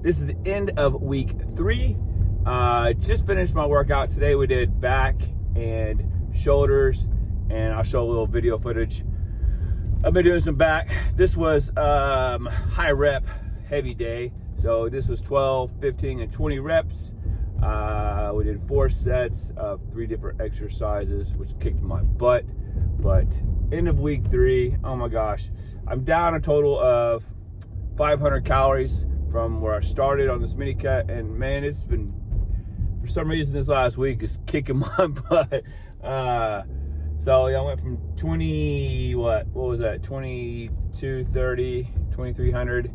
This is the end of week 3. Just finished my workout. Today we did back and shoulders, and I'll show a little video footage. I've been doing some back. This was high rep, heavy day. So this was 12, 15, and 20 reps. We did 4 sets of 3 different exercises, which kicked my butt. But end of week 3, oh my gosh, I'm down a total of 500 calories from where I started on this mini cut, and man, it's been, for some reason this last week is kicking my butt. So yeah, I went from 20, what was that, 2230, 2300.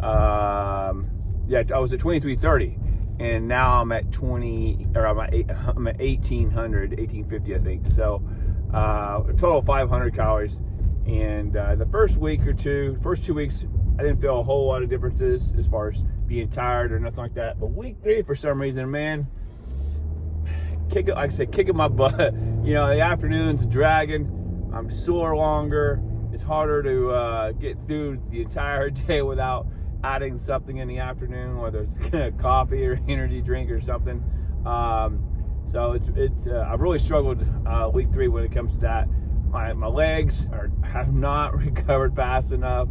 Yeah, I was at 2330, and now I'm at 1800, 1850, I think. So a total of 500 calories. And the first first 2 weeks, I didn't feel a whole lot of differences as far as being tired or nothing like that. But week 3, for some reason, man, like I said, kicking my butt. You know, the afternoon's dragging. I'm sore longer. It's harder to get through the entire day without adding something in the afternoon, whether it's coffee or energy drink or something. So I've really struggled week 3 when it comes to that. My legs have not recovered fast enough.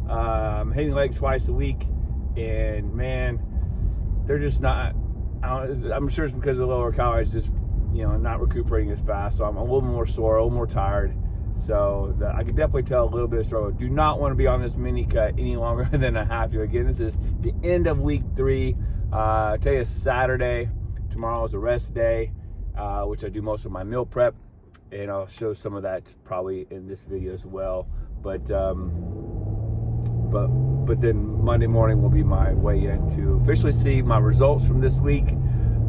I'm hitting legs twice a week, and man, they're just not. I'm sure it's because of the lower calories, just not recuperating as fast. So I'm a little more sore, a little more tired. So I can definitely tell a little bit of struggle. Do not want to be on this mini cut any longer than I have to. Again, this is the end of week 3. Today is Saturday. Tomorrow is a rest day, which I do most of my meal prep, and I'll show some of that probably in this video as well. But then Monday morning will be my way in to officially see my results from this week.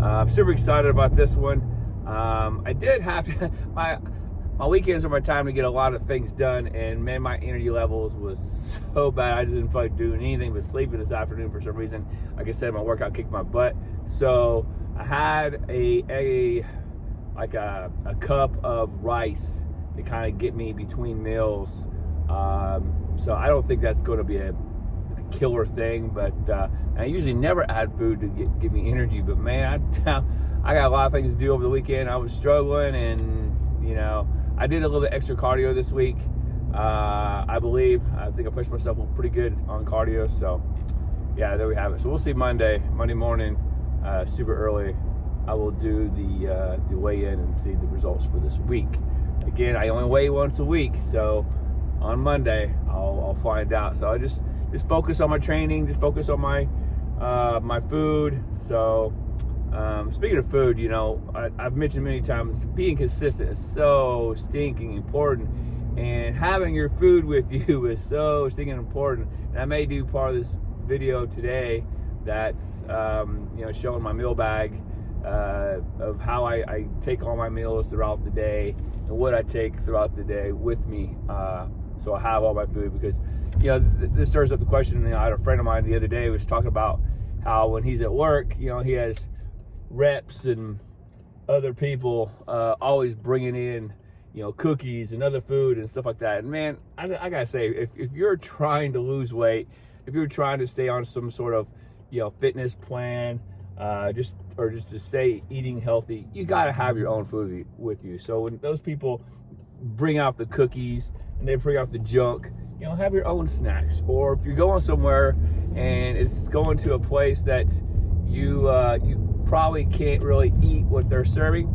I'm super excited about this one. I did have to, my weekends are my time to get a lot of things done, and man, my energy levels was so bad. I just didn't feel like doing anything but sleeping this afternoon for some reason. Like I said, my workout kicked my butt. So I had a cup of rice to kind of get me between meals. So I don't think that's going to be a killer thing, but I usually never add food to give me energy. But man, I got a lot of things to do over the weekend. I was struggling, and I did a little bit extra cardio this week. I think I pushed myself pretty good on cardio. So yeah, there we have it. So we'll see Monday morning, super early. I will do the weigh in and see the results for this week. Again, I only weigh once a week, so on Monday I'll find out. So I just focus on my training, just focus on my my food. So speaking of food, I've mentioned many times, being consistent is so stinking important, and having your food with you is so stinking important. And I may do part of this video today that's showing my meal bag, of how I take all my meals throughout the day and what I take throughout the day with me, so I have all my food. Because this stirs up the question. I had a friend of mine the other day who was talking about how when he's at work, he has reps and other people always bringing in cookies and other food and stuff like that. And man, I gotta say, if you're trying to lose weight, if you're trying to stay on some sort of fitness plan, just to stay eating healthy, you got to have your own food with you. So when those people bring out the cookies and they bring out the junk, have your own snacks. Or if you're going somewhere and it's going to a place that you probably can't really eat what they're serving,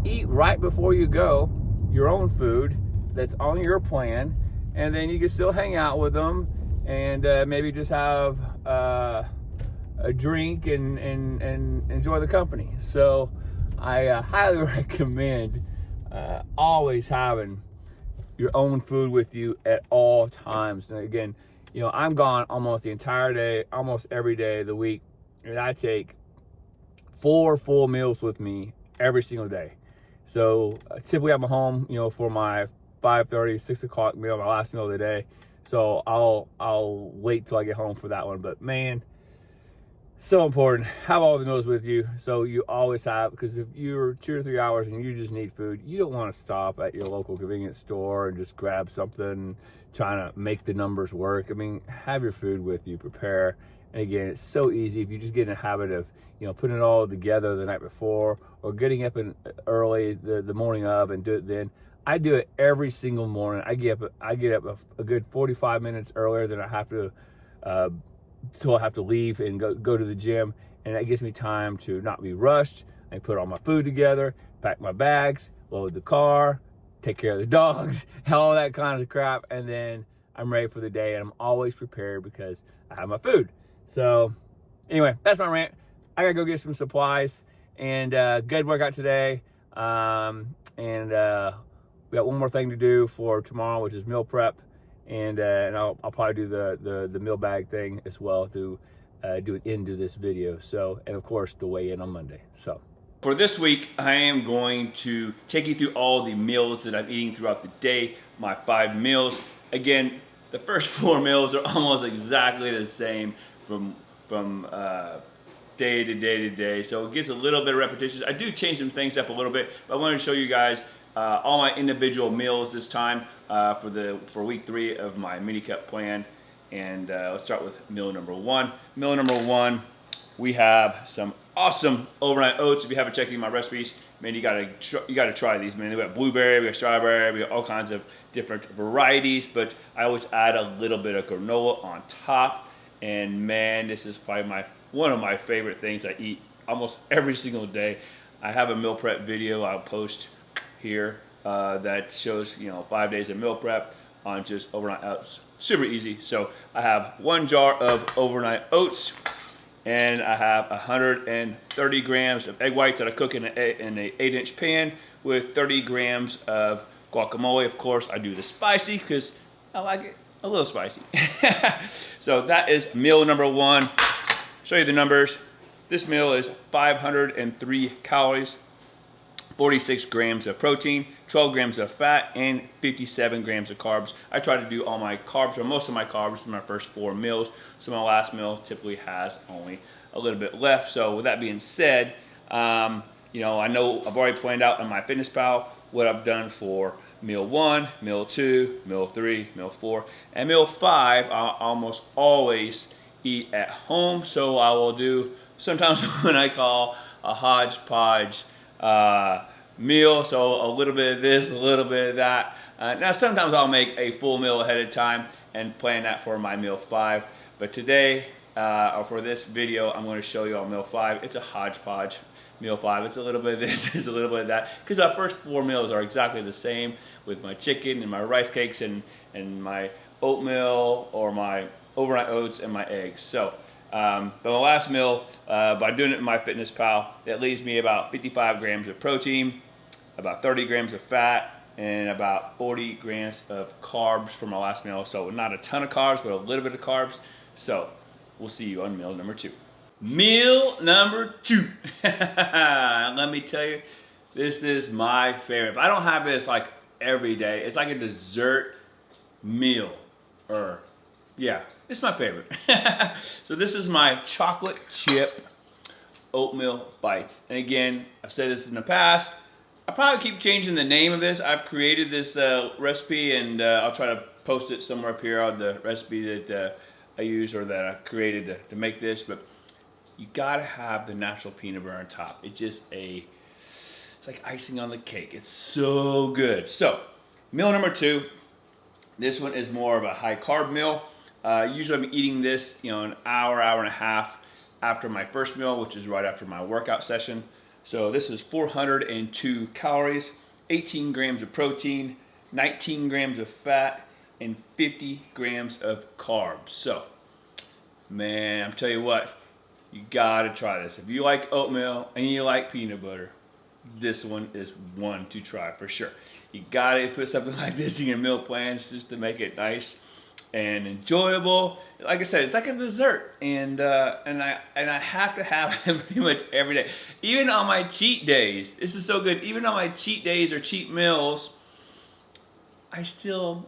eat right before you go your own food that's on your plan, and then you can still hang out with them and maybe just have a drink and enjoy the company. So I highly recommend always having your own food with you at all times. And again, I'm gone almost the entire day, almost every day of the week, and I take 4 full meals with me every single day. So typically I'm home, for my 5:30, 6 o'clock meal, my last meal of the day. So I'll wait till I get home for that one. But man, so important. Have all the meals with you, so you always have, because if you're 2 or 3 hours and you just need food, you don't want to stop at your local convenience store and just grab something, trying to make the numbers work. I mean, have your food with you, prepare, And again, it's so easy if you just get in a habit of, putting it all together the night before, or getting up early the morning of and do it then. I do it every single morning. I get up a good 45 minutes earlier than I have to, till I have to leave and go to the gym. And that gives me time to not be rushed. I put all my food together, pack my bags, load the car, take care of the dogs, all that kind of crap. And then I'm ready for the day, and I'm always prepared because I have my food. So anyway, that's my rant. I gotta go get some supplies, and good workout today. We got one more thing to do for tomorrow, which is meal prep, and I'll probably do the meal bag thing as well to do it into this video. So, and of course the weigh-in on Monday. So for this week, I am going to take you through all the meals that I'm eating throughout the day, my 5 meals. Again, the first 4 meals are almost exactly the same from day to day to day, so it gets a little bit of repetitions. I do change some things up a little bit, but I wanted to show you guys all my individual meals this time for week 3 of my mini cup plan. And let's start with meal number 1. Meal number 1, we have some awesome overnight oats. If you haven't checked out my recipes, man, you gotta try these, man. We got blueberry, we got strawberry, we got all kinds of different varieties, but I always add a little bit of granola on top. And man, this is probably one of my favorite things I eat almost every single day. I have a meal prep video I'll post here that shows 5 days of meal prep on just overnight oats. Super easy. So I have 1 jar of overnight oats, and I have 130 grams of egg whites that I cook in an 8-inch pan with 30 grams of guacamole. Of course, I do the spicy because I like it a little spicy. So that is meal number 1. Show you the numbers. This meal is 503 calories, 46 grams of protein, 12 grams of fat, and 57 grams of carbs. I try to do all my carbs, or most of my carbs, in my first 4 meals. So my last meal typically has only a little bit left. So with that being said, I know I've already planned out on my FitnessPal what I've done for meal 1, meal 2, meal 3, meal 4, and meal 5. I almost always eat at home. So I will do sometimes what I call a hodgepodge meal. So a little bit of this, a little bit of that. Now sometimes I'll make a full meal ahead of time and plan that for my meal 5. But today, or for this video, I'm going to show you on meal 5. It's a hodgepodge meal 5. It's a little bit of this, it's a little bit of that, because our first 4 meals are exactly the same, with my chicken and my rice cakes and my oatmeal or my overnight oats and my eggs. So but my last meal, by doing it in my FitnessPal, that leaves me about 55 grams of protein, about 30 grams of fat, and about 40 grams of carbs for my last meal. So not a ton of carbs, but a little bit of carbs. So we'll see you on meal number 2. Meal number 2. Let me tell you, this is my favorite. If I don't have this like every day, it's like a dessert meal. Yeah, it's my favorite. So this is my chocolate chip oatmeal bites. And again, I've said this in the past. I'll probably keep changing the name of this. I've created this recipe, and I'll try to post it somewhere up here on the recipe that I use, or that I created to make this. But you gotta have the natural peanut butter on top. It's like icing on the cake. It's so good. So meal number 2, this one is more of a high carb meal. Usually I'm eating this, an hour and a half after my first meal, which is right after my workout session. So this is 402 calories, 18 grams of protein, 19 grams of fat, and 50 grams of carbs. So, man, I'm telling you what, you gotta try this. If you like oatmeal and you like peanut butter, this one is one to try for sure. You gotta put something like this in your meal plans just to make it nice and enjoyable. Like I said, it's like a dessert, and I have to have it pretty much every day, even on my cheat days. This is so good. Even on my cheat days or cheat meals, I still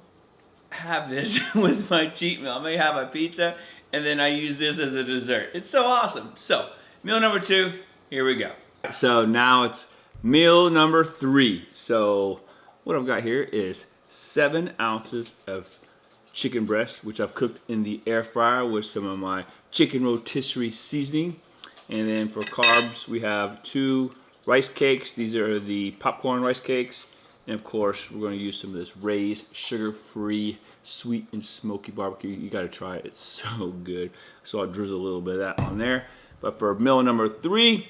have this with my cheat meal. I may have a pizza, and then I use this as a dessert. It's so awesome. So meal number 2, here we go. So now it's meal number 3. So what I've got here is 7 ounces of chicken breast, which I've cooked in the air fryer with some of my chicken rotisserie seasoning. And then for carbs, we have 2 rice cakes. These are the popcorn rice cakes. And of course, we're going to use some of this Ray's sugar-free sweet and smoky barbecue. You got to try it. It's so good. So I'll drizzle a little bit of that on there. But for meal number 3,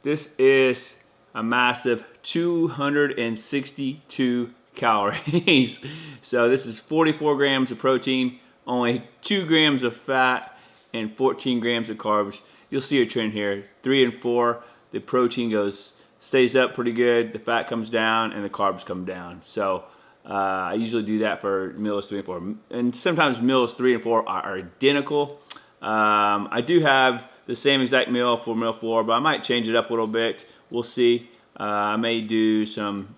this is a massive 262 calories. So this is 44 grams of protein, only 2 grams of fat, and 14 grams of carbs. You'll see a trend here. 3 and 4, the protein stays up pretty good, the fat comes down, and the carbs come down. So I usually do that for meals 3 and 4. And sometimes meals 3 and 4 are identical. I do have the same exact meal for meal 4, but I might change it up a little bit. We'll see. I may do some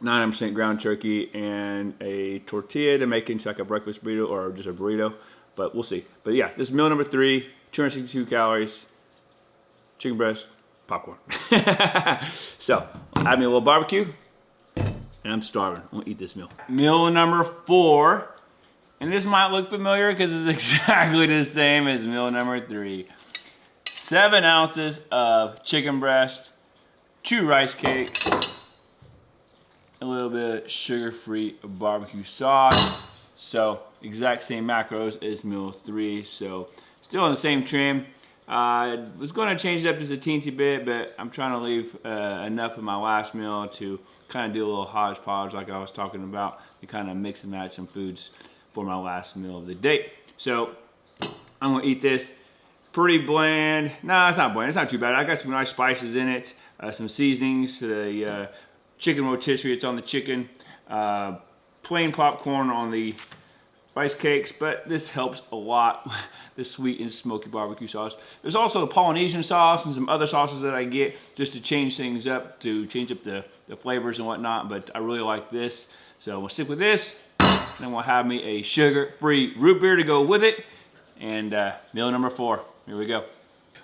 9% ground turkey and a tortilla to make into like a breakfast burrito or just a burrito, but we'll see. But yeah, this is meal number 3, 262 calories, chicken breast, popcorn. So, add me a little barbecue, and I'm starving. I'm gonna eat this meal. Meal number 4, and this might look familiar because it's exactly the same as meal number 3. 7 ounces of chicken breast, 2 rice cakes, a little bit of sugar-free barbecue sauce. So exact same macros as meal 3. So still on the same trim. I was going to change it up just a teensy bit, but I'm trying to leave enough of my last meal to kind of do a little hodgepodge like I was talking about, to kind of mix and match some foods for my last meal of the day. So I'm going to eat this. Pretty bland. No, it's not bland. It's not too bad. I got some nice spices in it, some seasonings, the chicken rotisserie. It's on the chicken. Plain popcorn on the rice cakes, but this helps a lot. The sweet and smoky barbecue sauce. There's also a Polynesian sauce and some other sauces that I get just to change things up, to change up the flavors and whatnot, but I really like this. So we'll stick with this, and then we'll have me a sugar-free root beer to go with it. And meal number 4. Here we go.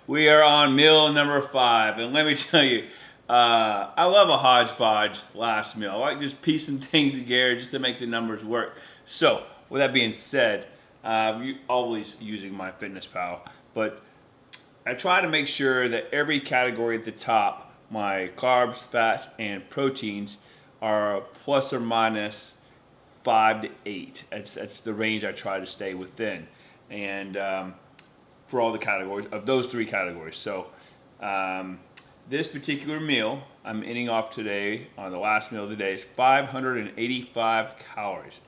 We are on meal number 5, and let me tell you, I love a hodgepodge last meal. I like just piecing things together just to make the numbers work. So, with that being said, I'm always using my MyFitnessPal, but I try to make sure that every category at the top, my carbs, fats, and proteins, are plus or minus 5 to 8. That's the range I try to stay within. And for all the categories of those 3 categories. So this particular meal I'm ending off today on the last meal of the day is 585 calories,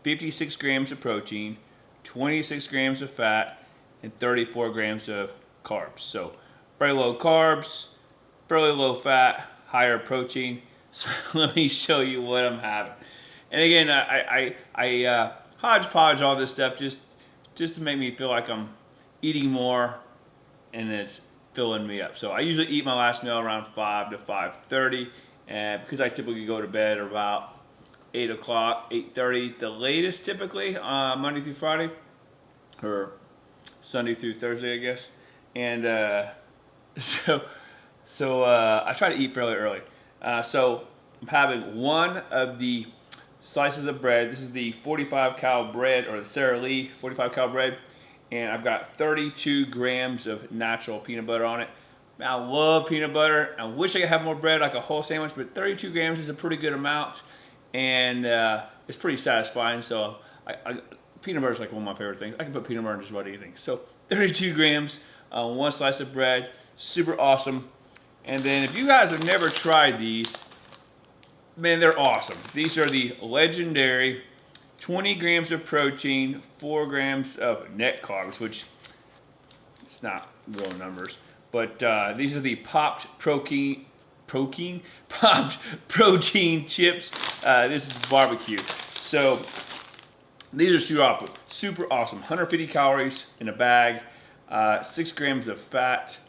56 grams of protein, 26 grams of fat, and 34 grams of carbs. So very low carbs, fairly low fat, higher protein. So let me show you what I'm having. And again, I hodgepodge all this stuff just to make me feel like I'm eating more and it's filling me up. So I usually eat my last meal around 5 to 5:30, and because I typically go to bed about 8 o'clock, 8:30, the latest typically, Monday through Friday, or Sunday through Thursday, I guess. And so I try to eat fairly early. So I'm having one of the slices of bread. This is the 45 cal bread, or the Sara Lee 45 cal bread. And I've got 32 grams of natural peanut butter on it. I love peanut butter. I wish I could have more bread, like a whole sandwich, but 32 grams is a pretty good amount. And it's pretty satisfying. So peanut butter is like one of my favorite things. I can put peanut butter in just about anything. So 32 grams on one slice of bread. Super awesome. And then if you guys have never tried these, man, they're awesome. These are the legendary 20 grams of protein, 4 grams of net carbs, which it's not real numbers, but these are the popped protein chips. This is barbecue. So these are super awesome. 150 calories in a bag, 6 grams of fat,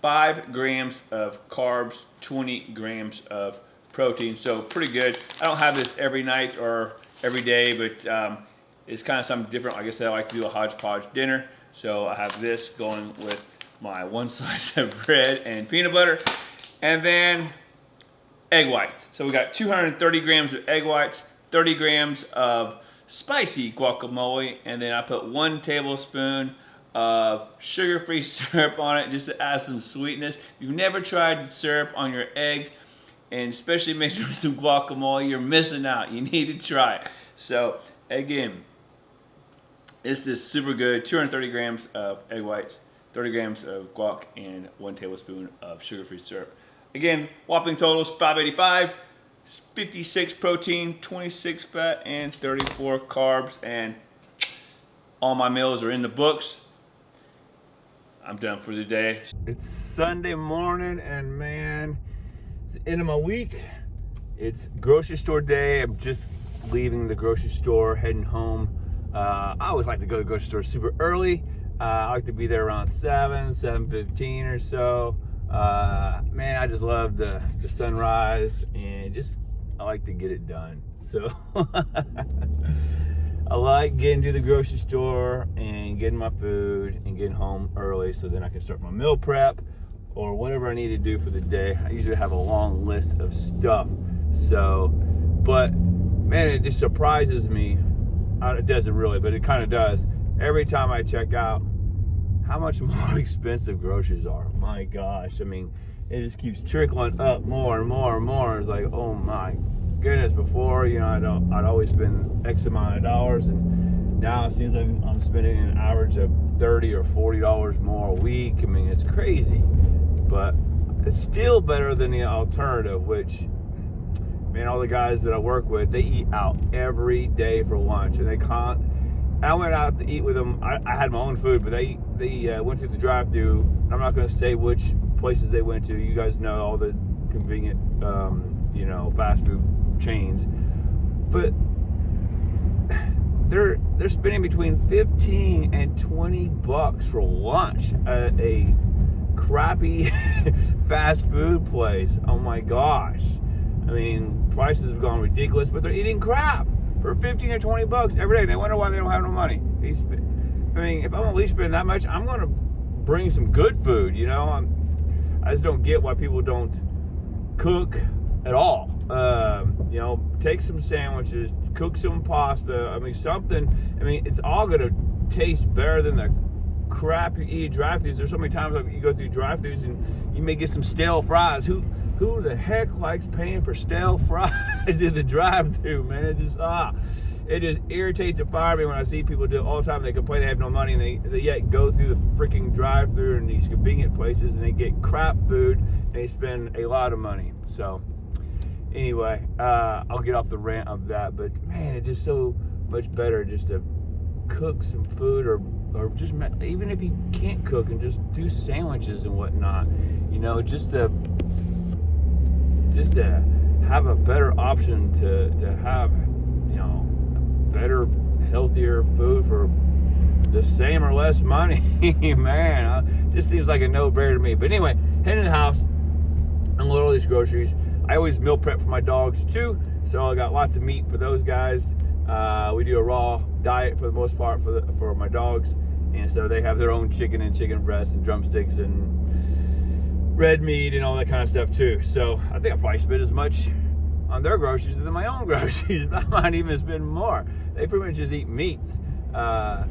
5 grams of carbs, 20 grams of protein. So pretty good. I don't have this every night or every day, but it's kind of something different. Like I said, I like to do a hodgepodge dinner. So I have this going with my one slice of bread and peanut butter. And then egg whites. So we got 230 grams of egg whites, 30 grams of spicy guacamole, and then I put 1 tablespoon of sugar-free syrup on it just to add some sweetness. If you've never tried syrup on your eggs, and especially mixed with some guacamole, you're missing out. You need to try it. So again, this is super good. 230 grams of egg whites, 30 grams of guac, and 1 tablespoon of sugar-free syrup. Again, whopping totals, 585, 56 protein, 26 fat, and 34 carbs. And all my meals are in the books. I'm done for the day. It's Sunday morning, and man, it's the end of my week. It's grocery store day. I'm just leaving the grocery store, heading home. I always like to go to the grocery store super early. I like to be there around 7:15 or so. Man, I just love the sunrise, and just I like to get it done. So I like getting to the grocery store and getting my food and getting home early, so then I can start my meal prep or whatever I need to do for the day. I usually have a long list of stuff. So, but man, it just surprises me. It doesn't really, but it kind of does. Every time I check out, how much more expensive groceries are. My gosh, I mean, it just keeps trickling up more and more and more. It's like, oh my goodness. Before, you know, I'd always spend X amount of dollars, and now it seems like I'm spending an average of $30 or $40 more a week. I mean, it's crazy, but it's still better than the alternative, which, man, all the guys that I work with, they eat out every day for lunch, and they can't. I went out to eat with them. I had my own food, but they went through the drive-thru. I'm not going to say which places they went to. You guys know all the convenient, you know, fast food chains. But they're spending between 15 and 20 bucks for lunch at a crappy fast food place. Oh my gosh. I mean, prices have gone ridiculous, but they're eating crap for 15 or 20 bucks every day. They wonder why they don't have no money. I mean, if I'm at least spending that much, I'm going to bring some good food, you know? I just don't get why people don't cook at all. You know, take some sandwiches, cook some pasta. I mean, something. I mean, it's all going to taste better than the crap you eat at drive-thrus. There's so many times like you go through drive-thrus and you may get some stale fries. Who the heck likes paying for stale fries in the drive-thru, man? It just irritates the fire me when I see people do it all the time. They complain they have no money, and they yet go through the freaking drive-thru in these convenient places, and they get crap food, and they spend a lot of money. So anyway, I'll get off the rant of that, but man, it's just so much better just to cook some food, or just, even if you can't cook, and just do sandwiches and whatnot, you know, just to have a better option to have, you know, better, healthier food for the same or less money. Man, just seems like a no-brainer to me. But anyway, heading to the house, unload all these groceries. I always meal prep for my dogs too, so I got lots of meat for those guys. We do a raw diet for the most part for my dogs, and so they have their own chicken and chicken breasts and drumsticks and red meat and all that kind of stuff too. So I think I probably spend as much on their groceries than my own groceries. I might even spend more. They pretty much just eat meats. But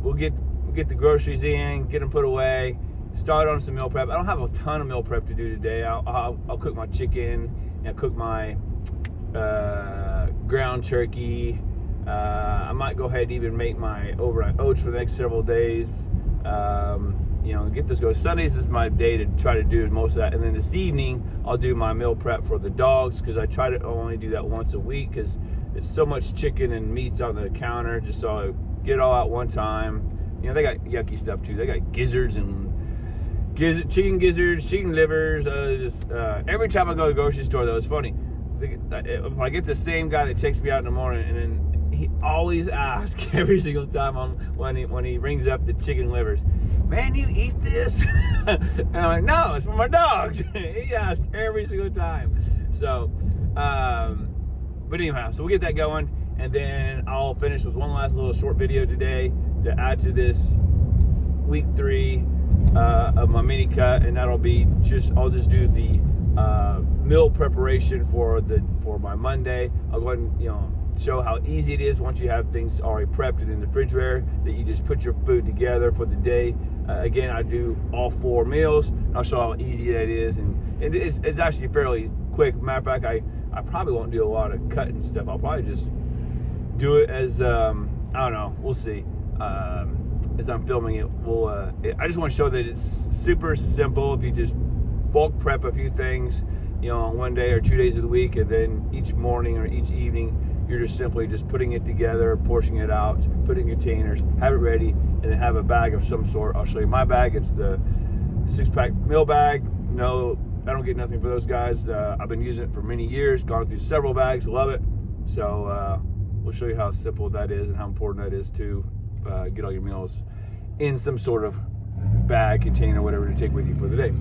we'll get the groceries in, get them put away, start on some meal prep. I don't have a ton of meal prep to do today. I'll cook my chicken, and cook my ground turkey. I might go ahead and even make my overnight oats for the next several days. You know, get this going. Sundays is my day to try to do most of that, and then this evening I'll do my meal prep for the dogs, because I try to only do that once a week, because it's so much chicken and meats on the counter, just so I get it all out one time. You know, they got yucky stuff too. They got gizzards and chicken gizzards, chicken livers. Every time I go to the grocery store, though, it's funny. If I get the same guy that checks me out in the morning, and then he always asks every single time when he rings up the chicken livers, man, you eat this? And I'm like, no, it's for my dogs. He asks every single time. So, but anyhow, so we'll get that going, and then I'll finish with one last little short video today to add to this week 3 of my mini cut, and that'll be I'll just do the meal preparation for my Monday. I'll go ahead and, you know, show how easy it is once you have things already prepped and in the refrigerator, that you just put your food together for the day. Again, I do all 4 meals. I'll show how easy that is, and it's actually fairly quick. Matter of fact, I probably won't do a lot of cutting stuff. I'll probably just do it as I don't know. We'll see. As I'm filming it, I just want to show that it's super simple. If you just bulk prep a few things, on one day or 2 days of the week, and then each morning or each evening, you're just simply putting it together, portioning it out, putting containers, have it ready, and then have a bag of some sort. I'll show you my bag. It's the 6-pack meal bag. No, I don't get nothing for those guys. I've been using it for many years, gone through several bags, love it. So we'll show you how simple that is and how important that is to get all your meals in some sort of bag, container, whatever to take with you for the day.